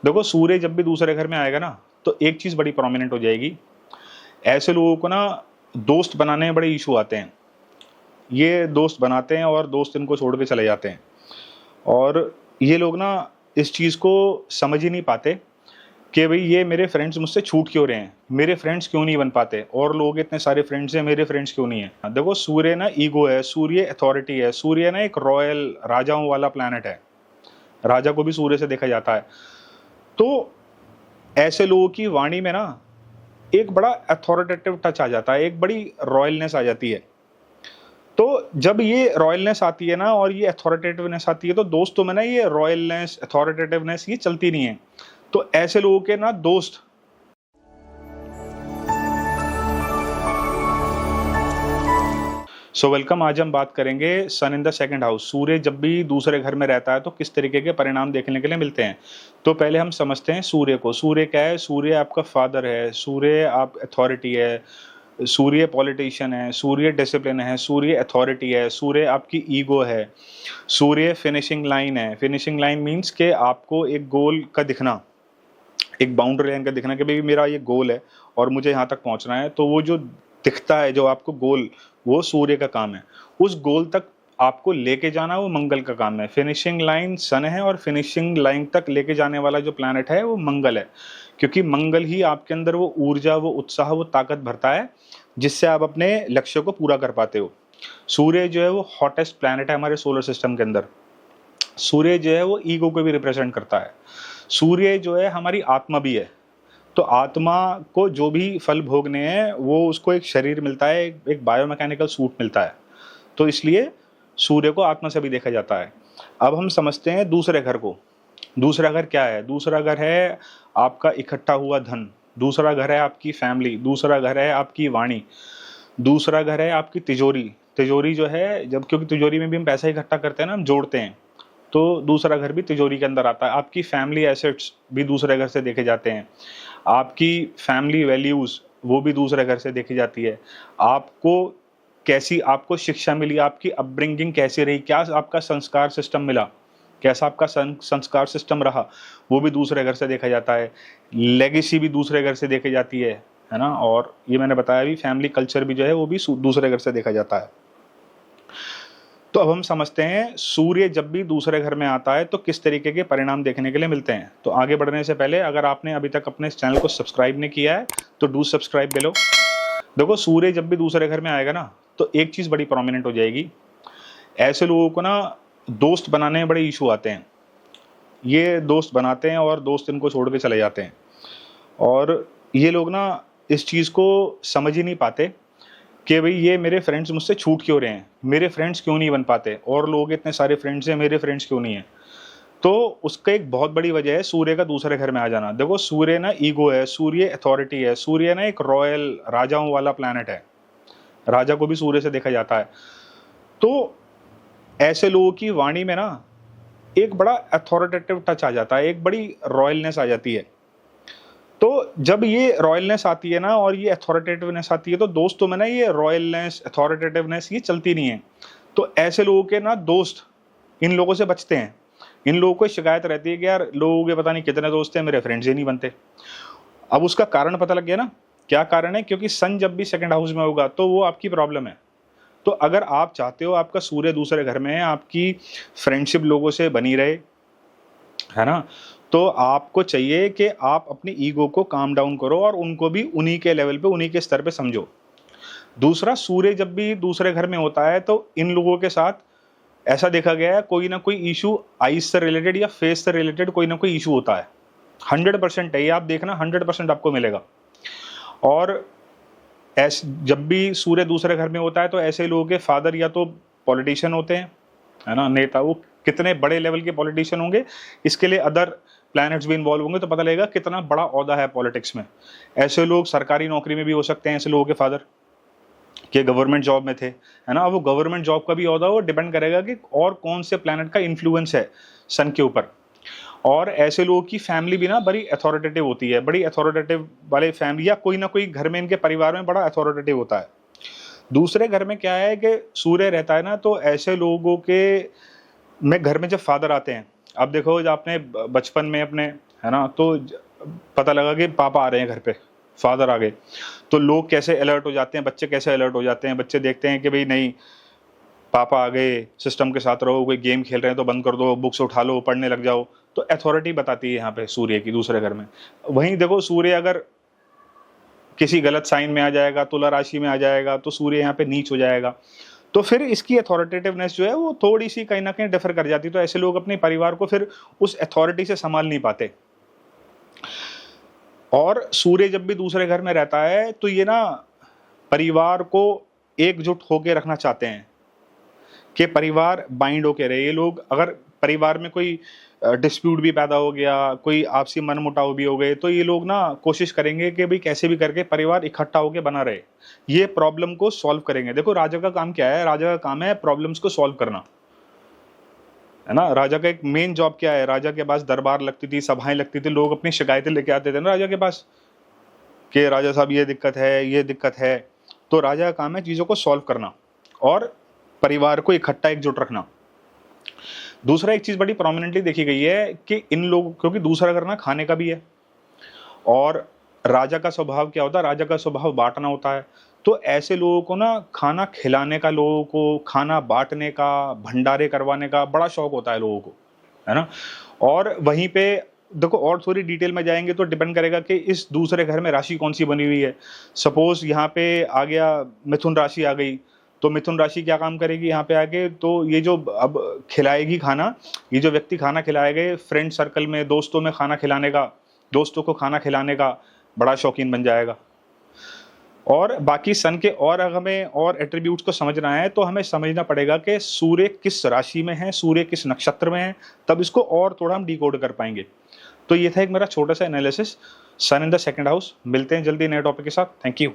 देखो, सूर्य जब भी दूसरे घर में आएगा ना, तो एक चीज़ बड़ी प्रोमिनेंट हो जाएगी। ऐसे लोगों को ना दोस्त बनाने में बड़े इश्यू आते हैं। ये दोस्त बनाते हैं और दोस्त इनको छोड़ के चले जाते हैं। और ये लोग ना इस चीज़ को समझ ही नहीं पाते कि भई ये मेरे फ्रेंड्स मुझसे छूट क्यों रहे हैं? मेरे फ्रेंड्स क्यों नहीं बन पाते? और लोगों के इतने सारे फ्रेंड्स हैं, मेरे फ्रेंड्स क्यों नहीं हैं? देखो, सूर्य ना ईगो है, सूर्य अथॉरिटी है, सूर्य ना एक रॉयल राजाओं वाला प्लैनेट है। राजा को भी सूर्य से देखा जाता है। तो ऐसे लोगों की वाणी में ना एक बड़ा अथॉरिटेटिव टच आ जाता है, एक बड़ी रॉयलनेस आ जाती है। तो जब ये रॉयलनेस आती है ना और ये अथॉरिटेटिवनेस आती है, तो दोस्तों में ना ये रॉयलनेस, अथॉरिटेटिवनेस ये चलती नहीं है। तो ऐसे लोगों के ना दोस्त वेलकम। आज हम बात करेंगे सन इन द सेकंड हाउस। सूर्य जब भी दूसरे घर में रहता है तो किस तरीके के परिणाम देखने के लिए मिलते हैं। तो पहले हम समझते हैं सूर्य को। सूर्य क्या है? सूर्य आपका फादर है, सूर्य आप अथॉरिटी है, सूर्य पॉलिटिशियन है, सूर्य डिसिप्लिन है, सूर्य अथॉरिटी है, सूर्य आपकी ईगो है, सूर्य फिनिशिंग लाइन है। फिनिशिंग लाइन मीन्स के आपको एक गोल का दिखना, एक बाउंड्री लाइन का दिखना कि भाई मेरा ये गोल है और मुझे यहाँ तक पहुँचना है। तो वो जो दिखता है, जो आपको गोल, वो सूर्य का काम है। उस गोल तक आपको लेके जाना वो मंगल का काम है। फिनिशिंग लाइन सन है और फिनिशिंग लाइन तक लेके जाने वाला जो प्लैनेट है वो मंगल है, क्योंकि मंगल ही आपके अंदर वो ऊर्जा, वो उत्साह, वो ताकत भरता है जिससे आप अपने लक्ष्य को पूरा कर पाते हो। सूर्य जो है वो हॉटेस्ट प्लैनेट है हमारे सोलर सिस्टम के अंदर। सूर्य जो है वो ईगो को भी रिप्रेजेंट करता है। सूर्य जो है हमारी आत्मा भी है। तो आत्मा को जो भी फल भोगने हैं वो उसको एक शरीर मिलता है, एक बायोमैकेनिकल सूट मिलता है। तो इसलिए सूर्य को आत्मा से भी देखा जाता है। अब हम समझते हैं दूसरे घर को। दूसरा घर क्या है? दूसरा घर है आपका इकट्ठा हुआ धन, दूसरा घर है आपकी फैमिली, दूसरा घर है आपकी वाणी, दूसरा घर है आपकी तिजोरी। तिजोरी जो है, जब क्योंकि तिजोरी में भी हम पैसा इकट्ठा करते हैं ना, हम जोड़ते हैं, तो दूसरा घर भी तिजोरी के अंदर आता है। आपकी फैमिली एसेट्स भी दूसरे घर से देखे जाते हैं। आपकी फैमिली वैल्यूज वो भी दूसरे घर से देखी जाती है। आपको शिक्षा मिली, आपकी अपब्रिंगिंग कैसी रही, क्या आपका संस्कार सिस्टम मिला, कैसा आपका संस्कार सिस्टम रहा, वो भी दूसरे घर से देखा जाता है। लेगेसी भी दूसरे घर से देखी जाती है ना। और ये मैंने बताया भी, फैमिली कल्चर भी जो है वो भी दूसरे घर से देखा जाता है। तो अब हम समझते हैं सूर्य जब भी दूसरे घर में आता है तो किस तरीके के परिणाम देखने के लिए मिलते हैं। तो आगे बढ़ने से पहले अगर आपने अभी तक अपने इस चैनल को सब्सक्राइब नहीं किया है तो डू सब्सक्राइब बेलो। देखो, सूर्य जब भी दूसरे घर में आएगा ना, तो एक चीज़ बड़ी प्रोमिनेंट हो जाएगी। ऐसे लोगों को ना दोस्त बनाने में बड़े इशू आते हैं। ये दोस्त बनाते हैं और दोस्त इनको छोड़ के चले जाते हैं। और ये लोग ना इस चीज़ को समझ ही नहीं पाते कि भाई ये मेरे फ्रेंड्स मुझसे छूट क्यों रहे हैं? मेरे फ्रेंड्स क्यों नहीं बन पाते? और लोगों के इतने सारे फ्रेंड्स हैं, मेरे फ्रेंड्स क्यों नहीं हैं? तो उसका एक बहुत बड़ी वजह है सूर्य का दूसरे घर में आ जाना। देखो, सूर्य ना ईगो है, सूर्य अथॉरिटी है, सूर्य ना एक रॉयल राजाओं वाला प्लैनेट है। राजा को भी सूर्य से देखा जाता है। तो ऐसे लोगों की वाणी में ना एक बड़ा अथॉरिटेटिव टच आ जाता है, एक बड़ी रॉयलनेस आ जाती है। तो जब ये रॉयलनेस आती है ना और ये अथॉरिटेटिवनेस आती है, तो दोस्तों में ना ये रॉयलनेस, अथॉरिटेटिवनेस ये चलती नहीं है। तो ऐसे लोगों के ना दोस्त इन लोगों से बचते हैं। इन लोगों को शिकायत रहती है कि यार लोगों के पता नहीं कितने दोस्त हैं, मेरे फ्रेंड्स ही नहीं बनते। अब उसका कारण पता लग गया ना, क्या कारण है? क्योंकि सन जब भी सेकंड हाउस में होगा तो वो आपकी प्रॉब्लम है। तो अगर आप चाहते हो आपका सूर्य दूसरे घर में है, आपकी फ्रेंडशिप लोगों से बनी रहे, है ना, तो आपको चाहिए कि आप अपनी ईगो को काम डाउन करो और उनको भी उन्हीं के लेवल पे, उन्हीं के स्तर पे समझो। दूसरा, सूर्य जब भी दूसरे घर में होता है तो इन लोगों के साथ ऐसा देखा गया है, कोई ना कोई इशू आईज से रिलेटेड या फेस से रिलेटेड कोई ना कोई इशू होता है। 100% है ये, आप देखना 100% आपको मिलेगा। और ऐसे जब भी सूर्य दूसरे घर में होता है तो ऐसे लोगों के फादर या तो पॉलिटिशियन होते हैं, है ना, नेता। वो कितने बड़े लेवल के पॉलिटिशियन होंगे, इसके लिए अदर प्लैनेट्स भी इन्वॉल्व होंगे तो पता लगेगा कितना बड़ा ओहदा है पॉलिटिक्स में। ऐसे लोग सरकारी नौकरी में भी हो सकते हैं, ऐसे लोगों के फादर के गवर्नमेंट जॉब में थे, है ना। अब वो गवर्नमेंट जॉब का भी ओहदा वो डिपेंड करेगा कि और कौन से प्लैनेट का इन्फ्लुएंस है सन के ऊपर। और ऐसे लोगों की फैमिली भी ना बड़ी अथॉरिटेटिव होती है। बड़ी अथॉरिटेटिव वाले फैमिली या कोई ना कोई घर में, इनके परिवार में बड़ा अथॉरिटेटिव होता है। दूसरे घर में क्या है कि सूर्य रहता है ना, तो ऐसे लोगों के में घर में जब फादर आते हैं, अब देखो, जब आपने बचपन में अपने है ना, तो पता लगा कि पापा आ रहे हैं घर पे, फादर आ गए, तो लोग कैसे अलर्ट हो जाते हैं, बच्चे कैसे अलर्ट हो जाते हैं, बच्चे देखते हैं कि भाई नहीं पापा आ गए, सिस्टम के साथ रहो, कोई गेम खेल रहे हैं तो बंद कर दो, बुक्स उठा लो, पढ़ने लग जाओ। तो अथॉरिटी बताती है यहाँ पे सूर्य की दूसरे घर में। वहीं देखो सूर्य अगर किसी गलत साइन में आ जाएगा, तुला राशि में आ जाएगा, तो सूर्य यहाँ पे नीच हो जाएगा, तो फिर इसकी अथॉरिटेटिवनेस जो है वो थोड़ी सी कहीं ना कहीं डिफर कर जाती है। तो ऐसे लोग अपने परिवार को फिर उस अथॉरिटी से संभाल नहीं पाते। और सूर्य जब भी दूसरे घर में रहता है तो ये ना परिवार को एकजुट होके रखना चाहते हैं कि परिवार बाइंड होके रहे। ये लोग अगर परिवार में कोई डिस्प्यूट भी पैदा हो गया, कोई आपसी मनमुटाव भी हो गए, तो ये लोग ना कोशिश करेंगे कि भाई कैसे भी करके परिवार इकट्ठा होके बना रहे, ये प्रॉब्लम को सॉल्व करेंगे। देखो राजा का काम क्या है, राजा का काम है प्रॉब्लम्स को सॉल्व करना, है ना। राजा का एक मेन जॉब क्या है, राजा के पास दरबार लगती थी, सभाएं लगती थी, लोग अपनी शिकायतें लेके आते थे ना राजा के पास कि राजा साहब ये दिक्कत है, ये दिक्कत है। तो राजा का काम है चीजों को सॉल्व करना और परिवार को इकट्ठा एकजुट रखना। दूसरा एक चीज बड़ी प्रोमिनेंटली देखी गई है कि इन लोग, क्योंकि दूसरा घर ना खाने का भी है और राजा का स्वभाव क्या होता है, राजा का स्वभाव बांटना होता है। तो ऐसे लोगों को ना खाना खिलाने का, लोगों को खाना बांटने का, भंडारे करवाने का बड़ा शौक होता है लोगों को, है ना। और वहीं पे देखो और थोड़ी डिटेल में जाएंगे तो डिपेंड करेगा कि इस दूसरे घर में राशि कौन सी बनी हुई है। सपोज यहाँ पे आ गया मिथुन राशि आ गई, तो मिथुन राशि क्या काम करेगी यहाँ पे आके, तो ये जो अब खिलाएगी खाना, ये जो व्यक्ति खाना खिलाएगा फ्रेंड सर्कल में, दोस्तों में खाना खिलाने का, दोस्तों को खाना खिलाने का बड़ा शौकीन बन जाएगा। और बाकी सन के और अगर हमें और एट्रीब्यूट्स को समझना है तो हमें समझना पड़ेगा कि सूर्य किस राशि में है, सूर्य किस नक्षत्र में है, तब इसको और थोड़ा हम डिकोड कर पाएंगे। तो ये था एक मेरा छोटा सा analysis sun in the second house. मिलते हैं जल्दी नए टॉपिक के साथ। Thank you.